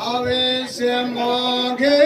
આવે છે મોગે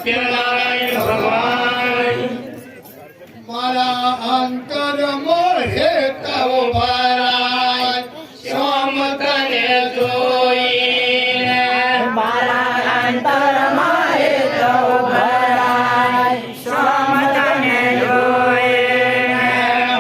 સત્યનારાયણ ભગવાન મારા અંતરમાં હેતા ઉભારાય શ્યામ તને જોઈને મારા અંતરમાં હેતો ભરાય શ્યામ તને જોઈને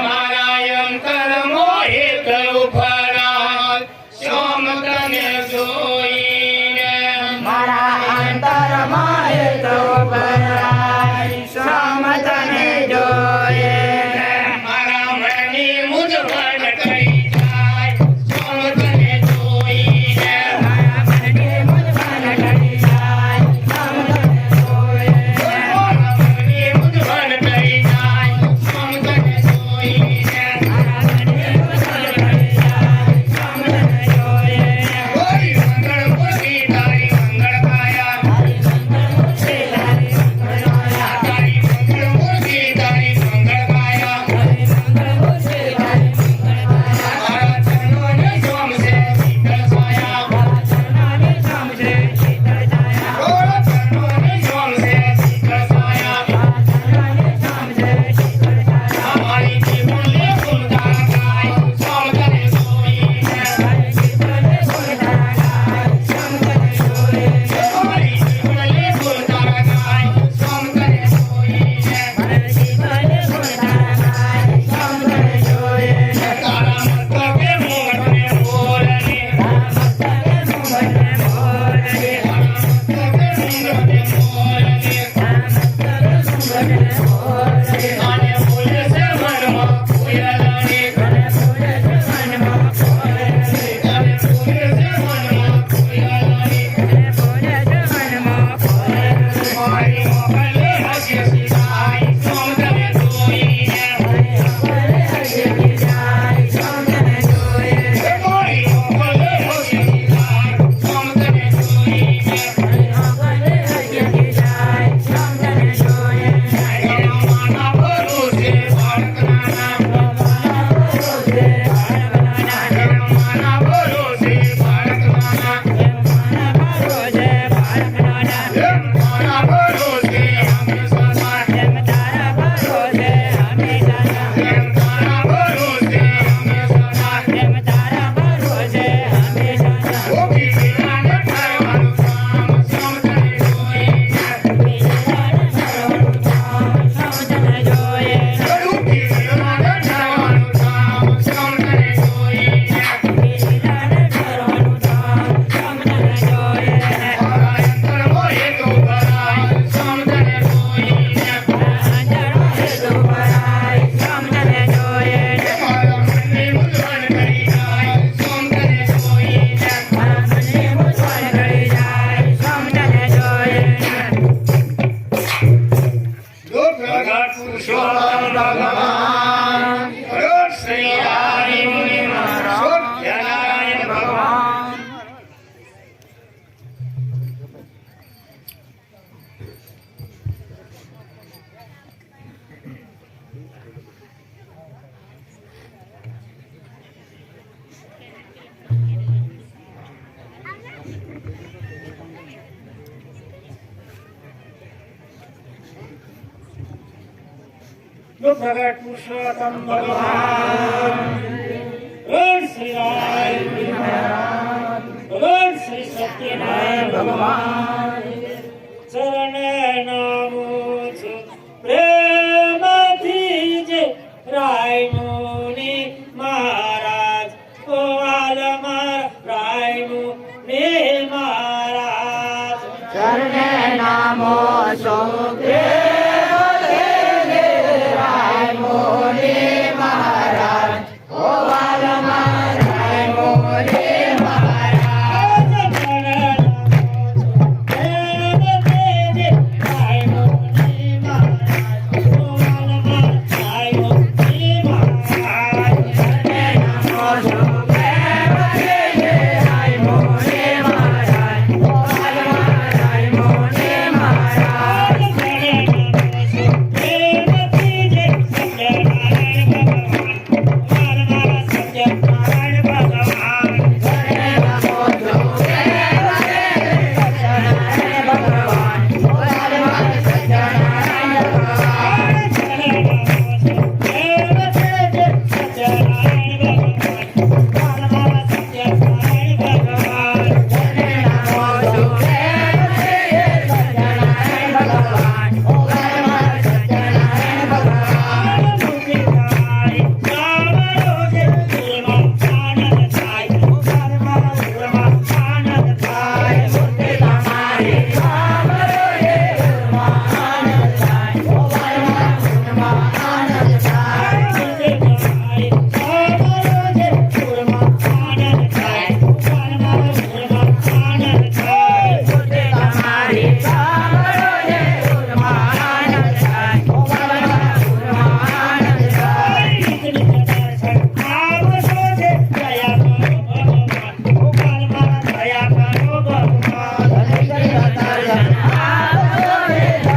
મારા અંતરમાં હેત ઉભરાય શ્યામ તને જોઈને મારા અંતરમાં હેતો ભરાય શ્યામ તને જોઈને મારા મનની મૂંઝવણ કરી જાય શ્યામ તને જોઈને મારા મનની મૂંઝવણ ટળી જાય શ્યામ તને જોઈને મારા મનની મૂંઝવણ કરી જાય શ્યામ તને જોઈને મારા મનની મૂંઝવણ ટળી જાય શ્યામ તને જોઈને હરિ મંગળ પૂરી તારી મંગળ કાયા હરિ મંગળ મૂર્તિ તારી મંગળ કાયા તારી મંગળ પૂરી તારી મંગળ કાયા હરિ મંગળ મૂર્તિ તારી મંગળ કાયા મારા ચરણોને જોમશે શીતળ છાયા મારા ચરણોને જોમશે શીતળ છાયા મારા ચરણોને જોમશે શીતળ છાયા મારા ચરણોને જોમશે શીતળ છાયા અમારી જીવનને ગુણગાન ગાય શ્યામ તને જોઈને મારી જીવને ગુણગાન ગાય શ્યામ તને જોઈને અમારી જીવનને ગુણગાન ગાય શ્યામ તને જોઈને મારી જીવને ગુણગાન ગાય શ્યામ તને જોઈને તારા મસ્તકે મોઢને બોલને તારા મસ્તકે ઘૂંઘટને મોરને મસ્તકે મોઢને બોલને તારા મસ્તકે ઘૂંઘટને મોરને આને બોલે છે મનમાં કોયલને મને બોલે છે મનમાં કોયલને આને બોલે છે મનમાં કોયલને મને બોલે છે મનમાં કોયલને મારી મોકલે હશે સીધાઈ શ્યામ તને જોઈને મારી આંગળે હરખી જાય શ્યામ તને જોઈને મારી મોકલે હશે સીધાઈ શ્યામ તને જોઈને મારી આંગળે હરખી જાય શ્યામ તને જોઈને માના ભરોસે બાળકના મારા ભરોસે બાળકના માના ભરોસે બાળકના મારા ભરોસે બાળકના માના ભરોસે હંમેશા તારા ભરોસે હંમેશા તારા ભરોસે હંમેશા તારા ભરોસે હંમેશા ઓકી વિનાને ઠરવાનું કામ શ્યામ તને જોઈને બીજાને ભરવાનું કામ શ્યામ તને જોઈને ઓકી વિનાને ઠરવાનું કામ શ્યામ તને જોઈને બીજાને ભરવાનું કામ શ્યામ તને જોઈને મારા અંતરમાં એક ઉભરાય શ્યામ તને જોઈને અંજળો હેતુ ભરાય શ્યામ તને જોઈને મારા મનની મૂંઝવણ કરી જાય શ્યામ તને જોઈને મારા મને મૂંઝવણ કરી જાય શ્યામ તને જોઈને ભગત પુરુષોત્તમ ભગવાન ભગત શ્રી હરિ મુનિ મહારાજ સત્યનારાયણ ભગવાન ભગત પુરુષોત્તમ ભગવાન ભગત શ્રી હરિ મુનિ મહારાજ ભગત શ્રી સત્યનારાયણ ભગવાન ચરણે નામો છે પ્રેમથી જે રાય મુનિ મહારાજ ગોવાલ રાય મુનિ મહારાજ ચરણે નામો સોકે Thank you. રે